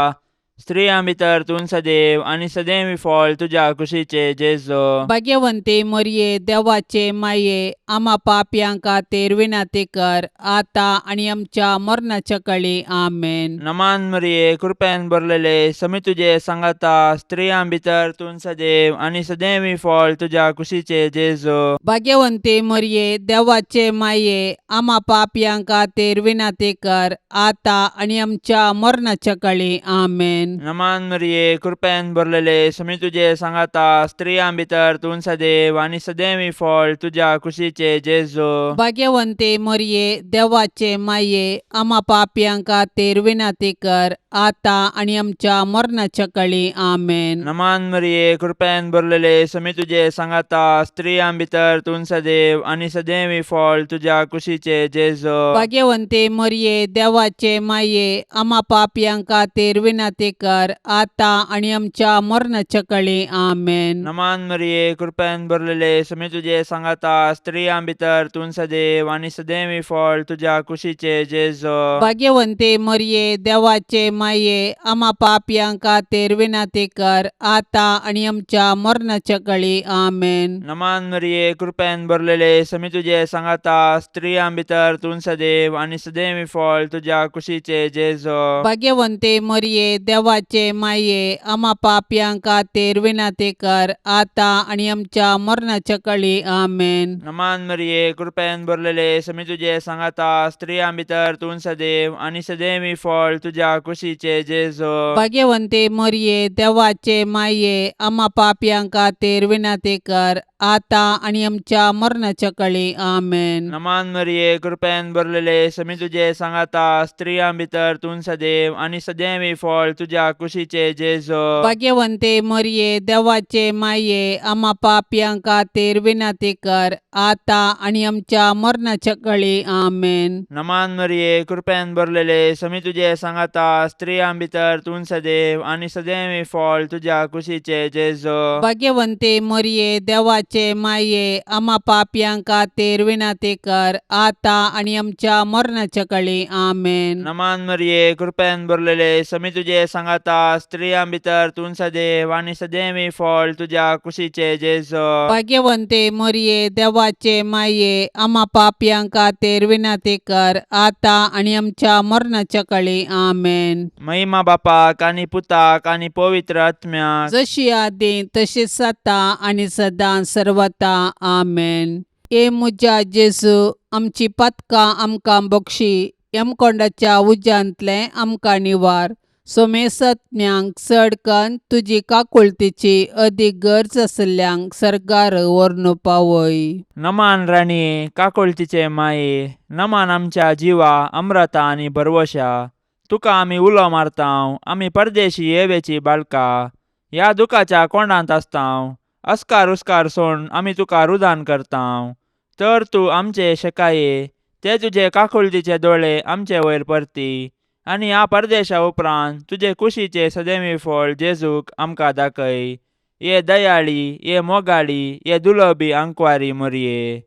स्त्रियां भितर तूं सदैव आनी सदैवी फळ तुज्या कुशीचे जेजो. भाग्यवंते मरिये, देवाचे माये, आम्हा पापयांक खातीर विनाती कर, आतां आनी आमच्या मरणाच्या काळी. आमेन. नमान मरिये, कृपेन भरलेले, समी तुजे सांगाता, स्त्रियां भितर तूं सदैव आनी सदैवी फळ तुज्या कुशीचे जेजो. भाग्यवंते मरिये, देवाचे माये, आम्हा पापयांक खातीर विनाती कर, आतां आनी आमच्या मरणाच्या काळी. आमेन. नमान मरिये, कृपेन भरलेले, समी तुजे सांगाता, स्त्रियां भितर तूं सदैव आनी सदैवी फळ तुज्या कुशीचे जेजो. भाग्यवंते मरिये, देवाचे माये, आम्हा पापयांक खातीर विनाती कर, आतां आनी आमच्या मरणाच्या काळी. आमेन. नमान मरिये, कृपेन भरलेले, समी तुजे सांगाता, स्त्रियां भितर तूं सदैव आनी सदैवी फळ तुज्या कुशीचे जेजो. भाग्यवंते मरिये, देवाचे माये, आम्हा पापयांक खातीर विनाती कर, आतां आनी आमच्या मरणाच्या काळी. आमेन. नमान मरिये, कृपेन भरलेले, समी तुजे सांगाता, स्त्रियां भितर तूं सदैव आनी सदैवी फळ तुज्या कुशीचे जेजो. भाग्यवंते मरिये, देवाचे माये, आम्हा पापयांक खातीर विनाती कर, आतां आनी आमच्या मरणाच्या काळी. आमेन. नमान मरिये, कृपेन भरलेले, समी तुजे सांगाता, स्त्रियां भितर तूं सदैव आनी सदैवी फळ तुज्या कुशीचे जेजो. भाग्यवंते मरिये, देवाचे माये, आम्हा पापयांक खातीर विनाती कर, आतां आनी आमच्या मरणाच्या काळी. आमेन. नमान मरिये, कृपेन भरलेले, समी तुजे सांगाता, स्त्रियां भितर तूं सदैव आनी सदैवी फळ तुज्या कुशीचे जेजो. भाग्यवंते मरिये, देवाचे माये, आम्हा पापयांक खातीर विनाती कर, आतां आनी आमच्या मरणाच्या काळी. आमेन. नमान मरिये, कृपेन भरलेले, समी तुजे सांगाता, स्त्रियां भितर तूं सदैव आनी सदैवी फळ तुज्या कुशीचे जेजो. भाग्यवंते मरिये, देवाचे माये, आम्हा पापयांक खातीर विनाती कर, आतां आनी आमच्या मरणाच्या काळी. आमेन. नमान मरिये, कृपेन भरलेले, समी तुजे सांगाता, स्त्रियां भितर तूं सदैव आनी सदैवी फळ तुज्या कुशीचे जेजो. भाग्यवंते मरिये, देवाचे माये, आम्हा पापयांक खातीर विनाती कर, आतां आनी आमच्या मरणाच्या काळी. आमेन. नमान मरिये, कृपेन भरलेले, समी तुजे सांगाता, स्त्रियां भितर तूं सदैव आनी सदैवी फळ तुज्या कुशीचे जेजो. भाग्यवंते मरिये, देवाचे माये, आम्हा पापयांक खातीर विनाती कर, आतां आनी आमच्या मरणाच्या काळी. आमेन. महिमा बापाक आनी पुताक आनी पवित्र आत्म्याक, जशी आदी तशीच आता आनी सदां सर्वता. आमेन. ए मुजा जेजू, आमची पातकां आमकां बक्षी, यमकोंडाच्या उज्यांतले आमकां निवार. सोमेसत्म्यांक चड कन्न तुजी काकुळतीची अदीक गरज आसल्यांक सरकार व्हरून पावय. नमान राणये, काकुळतीचे माये, नमान आमच्या जिवा, अमृता आनी भरवशा, तुका आमी उलो मारतांव, आमी परदेशी येवेची बाळकां, ह्या दुखाच्या कोंडांत आसतांव, अस्कार उस्कार सोडून आमी तुका रुदान करतांव. तर तूं आमचे शेकाये, ते तुजे काकुळतीचे दोळे आमचे वयर परती, आनी ह्या परदेशा उपरांत तुजे कुशीचे सदैवी फळ जेजूक आमकां दाखय. ये दयाळी, ये मोगाळी, ये दुलोबी आंकवारी मरिये.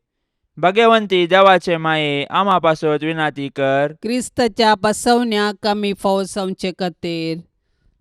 भाग्यवंती देवाचे माये, आम्हा पासत विनाती कर. क्रिस्ताच्या बसवण्याक आमी फावो जावचे खातीर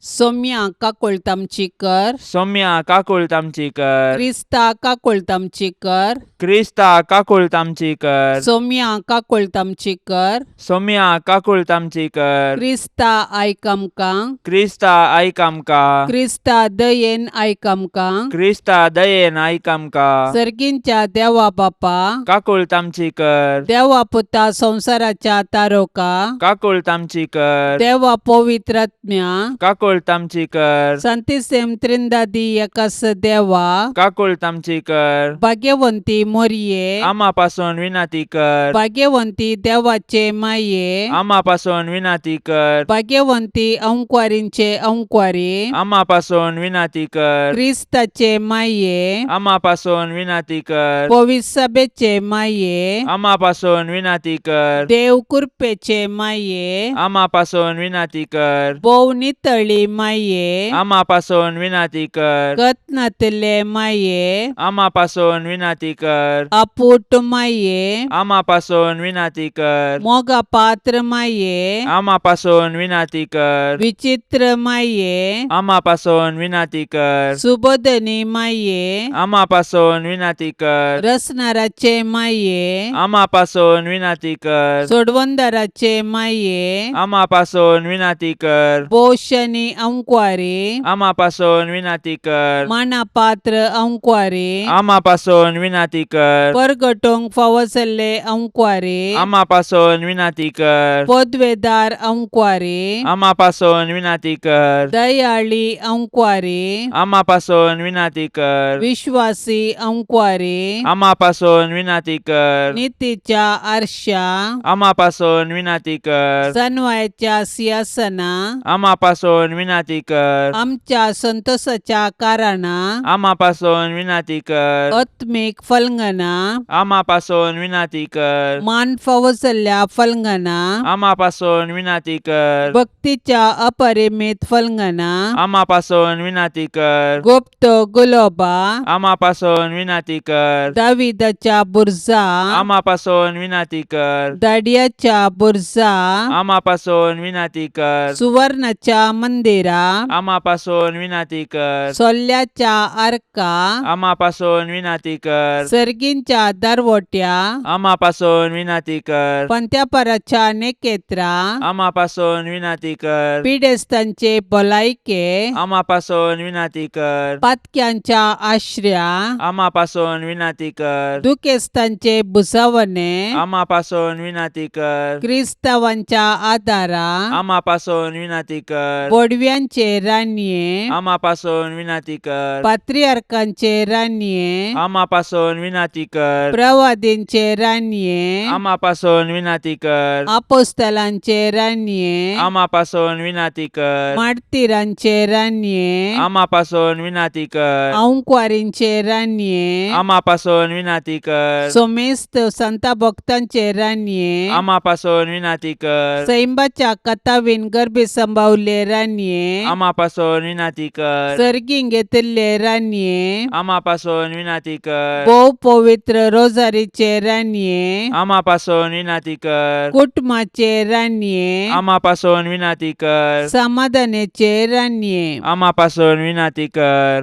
सोम्या काकोळतामचीकर, सौम्या काकुळतामचीकर, क्रिस्ता काकोळतामचीकर, क्रिस्ता काकुळतामचीकर, सोम्या काकोळतामचीकर, सौम्या काकुळतामचीकर, क्रिस्ता आयक आमकां, क्रिस्ता आयक आमकां, क्रिस्ता दयेन आयक आमकां, क्रिस्ता दयेन आयक आमकां, सर्गींच्या देवा बापा, काकुळतामचीकर, देवा पुता संसाराच्या तारोका, काकुळतामचीकर, देवा पवित्रात्म्या, काकुळतामचीकर, संतिसेम त्रिंदादी एकास देवा, काकुळतामचीकर, भाग्यवंती मोरये, आम्हापासून विनंती कर, भाग्यवंती देवाचे माये, आम्हापासून विनंती कर, भाग्यवंती अंकुवारींचे अंकुवारी, आम्हापासून विनंती कर, क्रिस्ताचे माये, आम्हापासून विनंती कर, पवित्र सभेचे माये, आम्हापासून विनंती कर, देव कृपेचे माये, आम्हापासून विनंती कर, बोव नितळी माये, आम्हापासून विनंती कर, कतनातले माये, आम्हापासून विनंती कर, अपूट माये, आम्हापासून विनंती कर, मोगा पात्र माये, आम्हापासून विनंती कर, विचित्र माये, आम्हापासून विनंती कर, सुबोधनी माये, आम्हापासून विनंती कर, रसनाराचे माये, आम्हापासून विनंती कर, सोडवंदाराचे माये, आम्हापासून विनंती कर, बोशनी अंकुवारी, आम्हापासून विनंती कर, मानापात्र अंकुवारी, आम्हापासून विनंती कर, परगटोंग फावसले अंकुवारी, आम्हापासून विनंती कर, पदवेदार अंकुवारी, आम्हापासून विनंती कर, दयाळी अंकुवारी, आम्हापासून विनंती कर, विश्वासी अंकुवारी, आम्हापासून विनंती कर, नीतीच्या आरशा, आम्हापासून विनंती कर, सनवायच्या सिंहासना, आम्हापासून विनंती कर, आमच्या संतोषाच्या कारणा, आम्हापासून विनंती कर, आत्मिक फलंगना, आम्हापासून विनंती कर, मान फावसल्या फलंगना, आम्हापासून विनंती कर, भक्तीच्या अपरिमित फलंगना, आम्हापासून विनंती कर, गुप्त गुलोबा, आम्हापासून विनंती कर, दाविदाच्या बुरजा, आम्हापासून विनंती कर, दाडियाच्या बुरजा, आम्हापासून विनंती कर, सुवर्णाच्या मंदिरा, आम्हापासून विनंती कर, सोल्ल्याच्या आर्का, आम्हापासून विनंती कर, सर्गींच्या दरवट्या, आम्हापासून विनंती कर, पंत्यापराच्या नेकेत्रा, आम्हापासून विनंती कर, पिडेस्तांचे भलायके, आम्हापासून विनंती कर, पातक्यांच्या आश्रया, आम्हापासून विनंती कर, दुखेस्तांचे बुसावणे, आम्हापासून विनंती कर, क्रिस्तावांच्या आदारा, आम्हापासून विनंती कर, बोडव्यांचे रान्ये, आम्हापासून विनंती कर, पात्रियार्कांचे रान्ये, आम्हापासून विनंती कर, प्रवादींचे रान्ये, आम्हापासून विनंती कर, आपोस्तलांचे रान्ये, आम्हापासून विनंती कर, मार्तिरांचे रान्ये, आम्हापासून विनंती कर, अंकुवारींचे रान्ये, आम्हापासून विनंती कर, सोमेस्त संता भक्तांचे रान्ये, आम्हापासून विनंती कर, सैंबाच्या कथावीन गर्भे संभावले रान्ये, आम्हापासून विनंती कर, सर्गीं घेतिल्ले रान्ये, आम्हापासून विनंती कर, भोव पवित्र रोजारीचे रान्ये, आम्हापासून विनंती कर, कुटुंबाचे रान्ये, आम्हापासून विनंती कर, समाधानाचे रान्ये, आम्हापासून विनंती कर,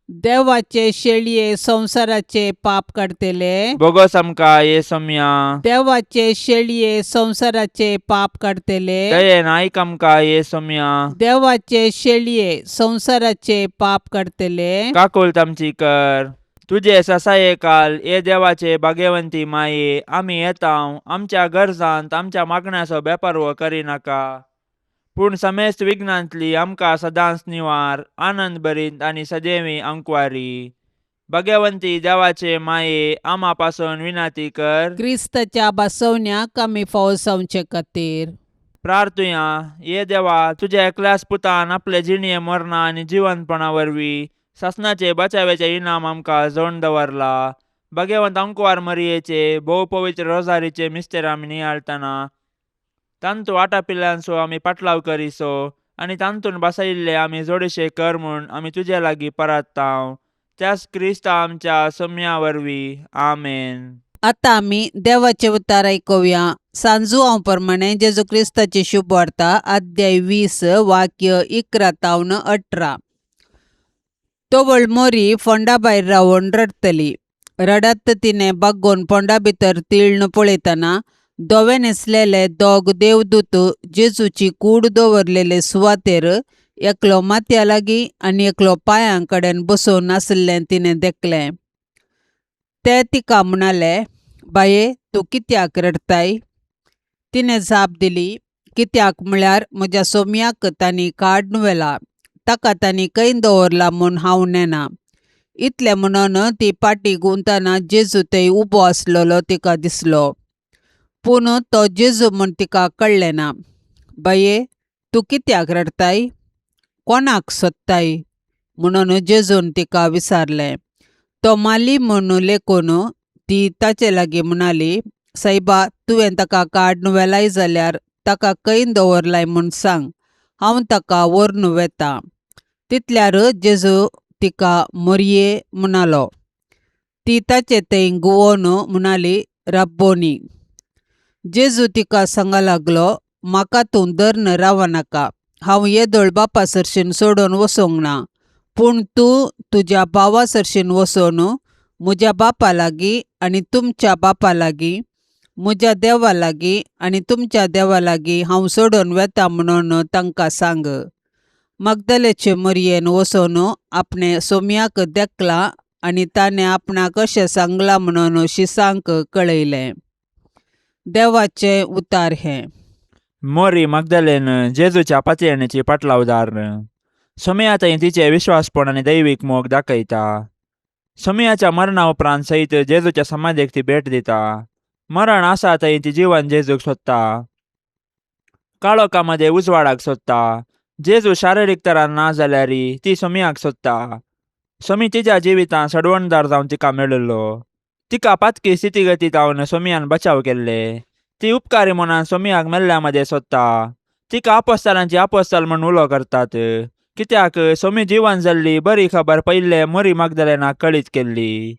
देवाचे शेळये संसाराचे पाप काढतेले, बोगस आमकां येसम्या, देवाचे शेळये संसाराचे पाप काढतेले, दयेन आयक आमकां येसम्या, देवाचे शेळये संसाराचे पाप काढतेले, काकुळतामची कर. तुझे ससायेकाल ये देवाचे भाग्यवंती माये, आमी येताव आमच्या गरजांत आमच्या मागण्याचो बेपर्वो करिनाका, पूण समेस्त विघ्नांतली आमकां सदांच निवार, आनंद भरीत आनी सदैवी अंकुवारी. भाग्यवंती देवाचे माये, आम्हापासून विनंती कर. क्रिस्ताच्या बसवण्याक आमी फावसावचे खातीर प्रार्थुया. ये देवा, तुझ्या एकल्याच पुतान आपले जिणये मरणा आनी जिवंतपणा वरवीं सासणाचे बचावेचे इनाम आमकां जोडून दवरला. भाग्यवंत अंकुवार मरियेचे भोव पवित्र रोजारीचे मिस्तेर आमी नियाळतना तांतू आटापिल्ल्यांचो आमी पाटलाव करिसो आनी तांतून बसयिल्ले आमी जोडशे कर म्हूण आमी तुजे लागीं परताव. त्याच क्रिस्ता आमच्या सोम्या वरवीं. आमेन. आता आम्ही देवाचे उतार ऐकूया. सांजू हांव प्रमाणे जेजू क्रिस्ताची शुभ वार्ता अध्याय 20 वाक्य 11-18. तोवळ मोरी फोंडा भायर रावून रडतली. रडत तिने बागोवन फोंडा भितर तिळण पळयतना धवे न्हेसलेले दोग देवदूत जेजूची कूड दवरलेले सुवातेर एकलो माथ्या लागीं आनी एकलो पांयां कडेन बसोवन आसलें तिणें देखलें. ते तिका म्हणाले, बाये, तूं कित्याक रडताय? तिणें जाप दिली, कित्याक म्हळ्यार म्हज्या सोमयाक तांणी काडून व्हेला. ताका तांणी खंय दवरला म्हूण हांव नेना. इतलें म्हणून ती पाटी गुंवतना जेजू थंय उबो आसलेलो तिका दिसलो. पूण तो जेजू म्हूण तिका कळ्ळें ना. बाये, तूं कित्याक रडताय? कोणाक सोदताय? म्हणून जेजून तिका विचारलें. तो माली म्हूण लेकून ती ताचे लागीं म्हणाली, सायबा, तुवें ताका काडून व्हेलाय जाल्यार ताका खंय दवरलाय म्हूण सांग, हांव ताका व्हरून वेता. तितल्यार जेजू तिका मोरये म्हणालो. ती ताचे थंय घुंवोन म्हणाली, रब्बोनी. जेजू तिका सांगूंक लागलो, म्हाका तूं धरून रावनाका. हांव येदोळ बापा सरशीन सोडून वचोंक ना. पूण तूं तुज्या भावा सरशीन वचोन म्हज्या बापा लागीं आनी तुमच्या बापा लागीं, म्हज्या देवा लागीं आनी तुमच्या देवा लागीं हांव सोडून वेता म्हणून तांकां सांग. मगदलेचे मोरयेन वचोन आपणे सोमयाक देखला आनी ताणें आपणाक अशें सांगलां म्हणून शिसांक कळयलें. देवाचें उतार हें. मोरी मगदलेन जेजूच्या पातयेणेची पाटलावदार. सोमया थंय तिचे विश्वासपण आनी दैवीक मोग दाखयता. सोमयाच्या मरणा उपरांत सयत जेजूच्या समाधीक ती भेट दिता. मरण आसा थंय ती जिवन जेजूक सोदता. काळोखामध्ये उजवाडाक सोदता. जेजू शारिरीक तरान ना जाल्यारय ती सोमयाक सोदता. सोमी तिच्या जिवितांत सडवणदार जावन तिका मेळिल्लो. तिका पातकी स्थितीगती जावन सोमयान बचाव केल्ले. ती उपकारी मनान सोमयाक मेल्ल्या मध्ये सोदता. तिका आपोस्तालांची आपोस्तल म्हूण उलो करतात. कित्याक सोमी जिवन जाल्ली बरी खबर पयले मोरी मगदलेनाक कळीत केल्ली.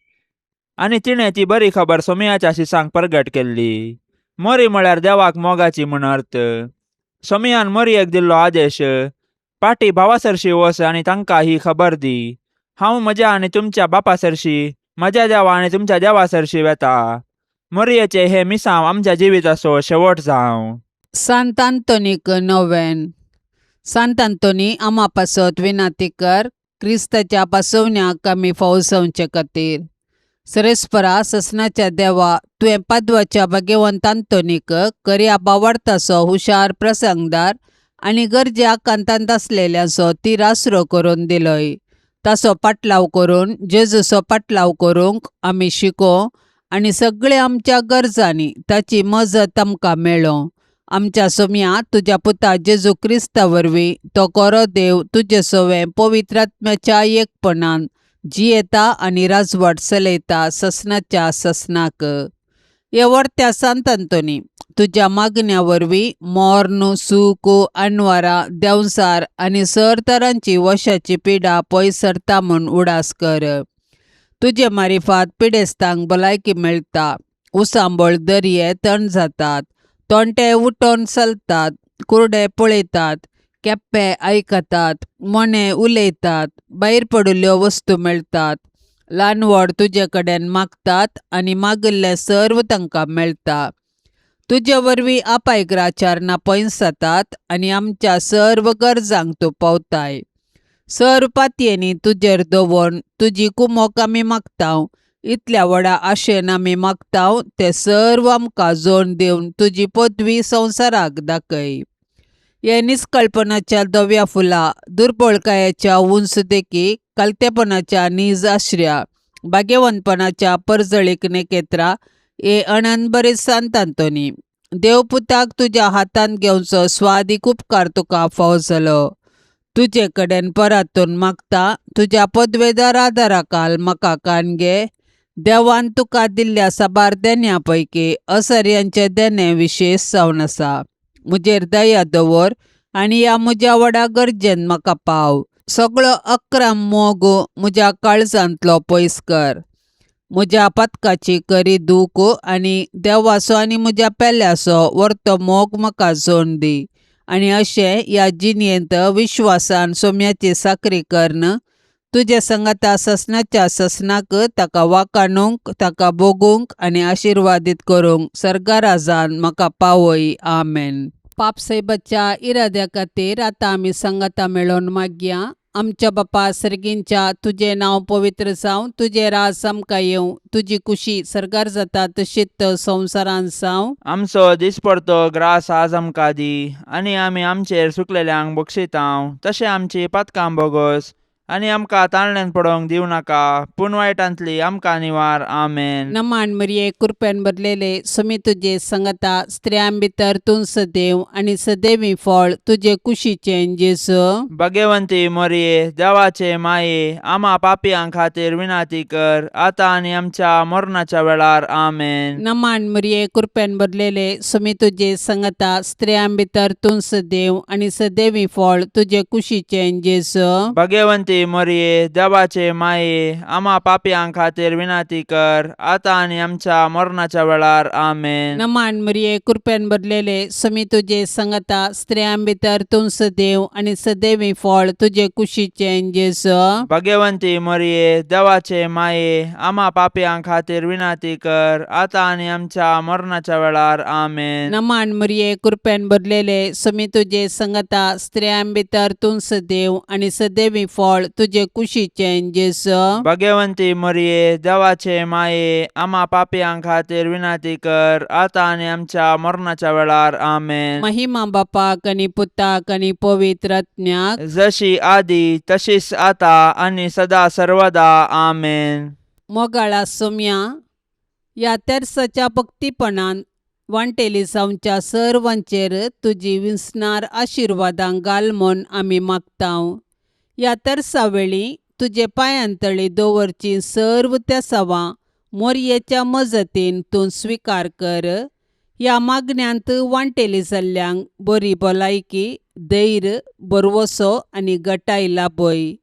आनी तिणें ती बरी खबर सोमयाच्या शिसांक प्रगट केल्ली. मोरी म्हळ्यार देवाक मोगाची म्हूण अर्थ. सोमयान मोरयेक दिल्लो आदेश, पाटी भावा सरशी वच आनी तांकां ही खबर दी, हांव म्हज्या आनी तुमच्या बापा सरशी, म्हज्या देवा आनी तुमच्या देवा सरशी वेता. मोरयेचें हे मिसांव आमच्या जिविताचो शेवट जावं. सांत आंतोनीक नोवेन. सांत आंतोनी आम्हा पासत विनाती कर, क्रिस्ताच्या पासवण्याक आमी फावो जावचे खातीर. सरेस्परा ससनाच्या देवा, तुवें पाद्वाच्या भाग्यवंत आंतोनीक खऱ्या बावार्थाचो हुशार प्रसंगदार आनी गरजे आकांतांत आसलेल्यांचो तीर आसरो करून दिलोय. ताचो पाटलाव करून जेजूचो पाटलाव करूंक आमी शिको आनी सगळे आमच्या गरजांनी ताची मजत आमकां मेळो. आमच्या सोमया तुज्या पुता जेजू क्रिस्ता वरवीं तो कोरो देव तुजे सोवें पवित्र आत्म्याच्या एकपणान जियेता आनी राजवट चलयता ससनाच्या ससनाक. हे वर्त्या सांत आंतोनी, तुज्या मागण्या वरवीं मोर्न, सूख, आनवारां, देंवसार आनी सर तरांची वशाची पिडा पयसरता म्हूण उडास कर. तुजे मारिफात पिडेस्तांक भलायकी मेळटा. उसांबळ दर्ये थंड जातात. तोंटे उठोन चलतात. कुर्डे पळयतात. केप्पे आयकतात. मोने उलयतात. भायर पडिल्ल्यो वस्तू मेळटात. ल्हान व्हड तुजे कडेन मागतात आनी मागिल्लें सर्व तांकां मेळटा. तुजे वरवीं आपायग्राचार नापयस जातात आनी आमच्या सर्व गरजांक तूं पावताय. सर्व पातयेनी तुजेर दवरून तुजी कुमोक आमी मागताव. इतल्या व्हडा आशेन आमी मागताव ते सर्व आमकां जोड दिवन तुजी पदवी संवसाराक दाखय. हे निस्कळपणाच्या धव्या फुलां, दुर्बळकायेच्या उंच देखी, कालतेपणाच्या नीज आश्र्या, भाग्यवंतपणाच्या परजळीक नेकेत्रा, हे अनंत बरे सांत आंतोनी. देवपुताक तुज्या हातांत घेवचो स्वादीक उपकार तुका फावो जालो. तुजे कडेन परातून मागता, तुज्या पदवेदार आदाराखाल म्हाका कान घे. देवान तुका दिल्ल्या साबार देण्या पैकी असर्यांचे देणे विशेश जावन आसा. म्हजेर दया दवर आनी ह्या म्हज्या व्हडा गरजेन म्हाका पाव. सगळो अक्राम मोग म्हज्या काळजांतलो पयस कर. म्हज्या पातकाची करी दूख आनी देवाचो आनी म्हज्या पेल्याचो व्हरतो मोग म्हाका जोड दी. आनी अशें ह्या जिणयेंत विश्वासान सोम्याची साकरी करन तुजे संगता ससनाच्या ससनाक ताका वाकाणूंक ताका बोगूंक आनी आशिर्वादीत करूंक सर्गा राजान म्हाका पावय. आमेन. पापसैबाच्या इराद्या खातीर आतां आमी संगता मेळोन मागया. आमच्या बापा सर्गींच्या तुजें नांव पवित्र जावं, तुजें राज आमकां येवं, तुजी कुशी सर्गार जाता तशीच संवसारान जावं. आमचो दिसपडतो ग्रास आज आमकां दी, आनी आमी आमचेर सुकलेल्यांक बक्षितांव, तशें आमची पातकां बोगोस आनी आमकां ताळण्यांत पडोवंक दिवं नाका, पूण वायटांतली आमकां निवार. आमेन. नमान मरिये कृपेन भरलेले समी तुजे संगता स्त्रियां भितर तूं सदैव आनी सदैवी फळ तुजे कुशीचें जेजू. भाग्यवंती मरिये, देवाचे माये, आम्हा पापियां खातीर विनाती कर, आतां आनी आमच्या मरणाच्या वेळार. आमेन. नमान मरिये कृपेन भरलेले समी तुजे संगता स्त्रियां भितर तूं सदैव आनी सदैवी फळ तुजे कुशीचें जेजू. भाग्यवंती मरिये, देवाचे माये, आम्हा पापियां खातीर विनाती कर, आतां आनी आमच्या मरणाच्या वेळार. आमेन. नमान मरिये कृपेन भरलेले समी तुजे संगता स्त्रियां भितर तूं सदैव आनी सदैवी फळ तुजे कुशीचें जेजू. भाग्यवंती मरिये, देवाचे माये, आम्हा पापियां खातीर विनाती कर, आतां आनी आमच्या मरणाच्या वेळार. आमेन. नमान मरिये कृपेन भरलेले समी तुजे संगता स्त्रियां भितर तूं सदैव आनी सदैवी फळ तुजे कुशीचें जेजू. भाग्यवंती मरिये, देवाचे माये, आम्हा पापियां खातीर विनाती कर, आतां आनी आमच्या मरणाच्या वेळार. आमेन. महिमा बापाक आनी पुताक आनी पवित्र आत्म्याक, जशी आदी तशीच आता आणि सदा सर्वदा. आमेन. मोगाळा सोम्या, ह्या तेर्साच्या भक्तीपणान वांटेली जावच्या सर्वांचेर तुजी विस्नार आशिर्वादां घाल म्हूण आमी मागतांव. ह्या तेर्सा वेळी तुजे पांयांतळी दवरची सर्व तेसावां मोरयेच्या मजतीन तूं स्विकार कर. ह्या मागण्यांत वांटेली जाल्ल्यांक बरी भलायकी, धैर्य, बरवसो आनी घटाय लाभय.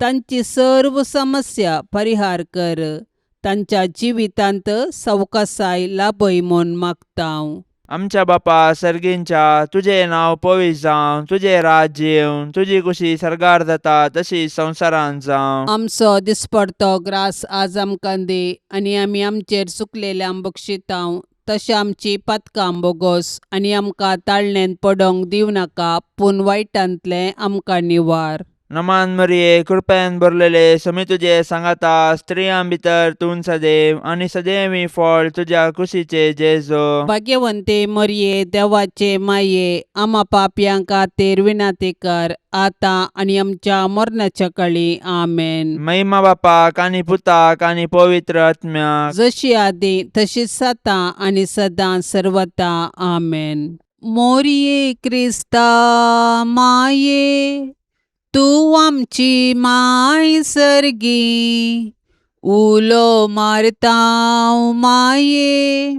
तांची सर्व समस्या परिहार कर. तांच्या जिवितांत सवकासाय लाभय म्हूण मागतांव. आमच्या बापा सर्गींच्या, तुझे नाव पवित्र जावं, तुझे राज्य येवं, तुझी कुशी सर्गार जाता तशी संवसारान जावं. आमचो दिसपडतो ग्रास आज आमकां दी, आनी आमी आमचेर चुकलेल्यांक बक्षितांव, तशें आमची पातकां बोगोस आनी आमकां ताळणेंत पडोवंक दिवं नाका, पूण वायटांतलें आमकां निवार. नमान मरिये, कृपेन भरलेले समी तुजे सांगाता स्त्रियां भितर तूं सदैव आनी सदैवी फळ तुझ्या कुशीचे जेजू. भाग्यवंते मरिये, देवाचे माये, आम्हा पापयां खातीर विनाती कर, आतां आनी आमच्या मरणाच्या काळी. आमेन. महिमा बापाक आनी पुताक आनी पवित्र आत्म्याक, जशी आदी तशीच आतां आनी सदां सर्वता. आमेन. मोरये क्रिस्ता माये, तू आमची माय सर्गी, उलो मारतांव माये,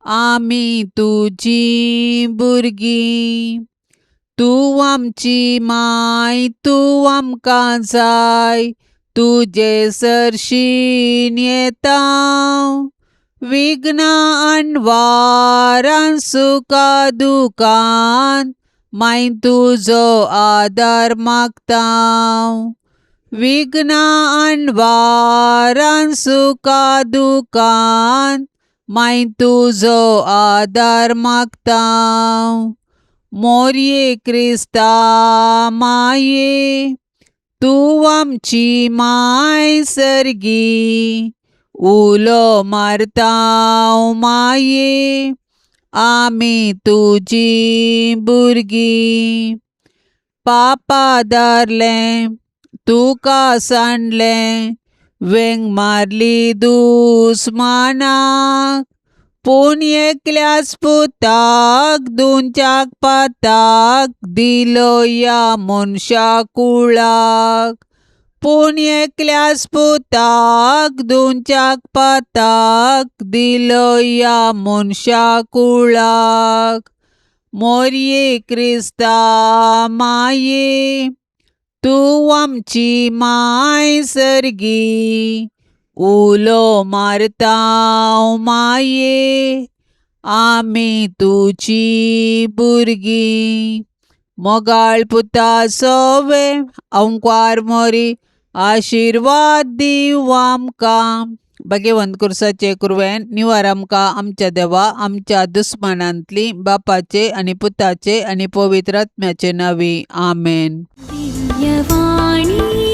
आमी तुजी भुरगीं. तू आमची माय, तू आमकां जाय, तुजे सरशीन येतांव. विघ्नां आनवारां सुखा दुखान माय तुजो आदार मागतांव. विघ्नां आनवारां सुखा दुखान माय तुजो आदार मागतांव. मोरये क्रिस्ता माये, तू आमची माय सर्गी, उलो मारतांव माये, आमी तुजी भुरगीं. पापा दारलें तुका सांडलें, वेंग मारली दुस्मानाक, पूण एकल्याच पुताक दुंच्याक पाताक दिलो या मनशा कुळाक. पूण एकल्याच पुताक दुंच्याक पाताक दिलो या मनशा कुळाक. मोरये क्रिस्ता माये, तू आमची माय सर्गी, उलो मारता माये आमी तुची भुरगीं मोगाळ पुता सोवे ओंकार मोरी आशिर्वाद दिव आमकां भगवंत कुर्साचे कुरवेन निवार आमकां आमच्या देवा आमच्या दुस्मनांतली बापाचे आनी पुताचे आनी पवित्र आत्म्याचे नावी आमेन. दिव्यवाणी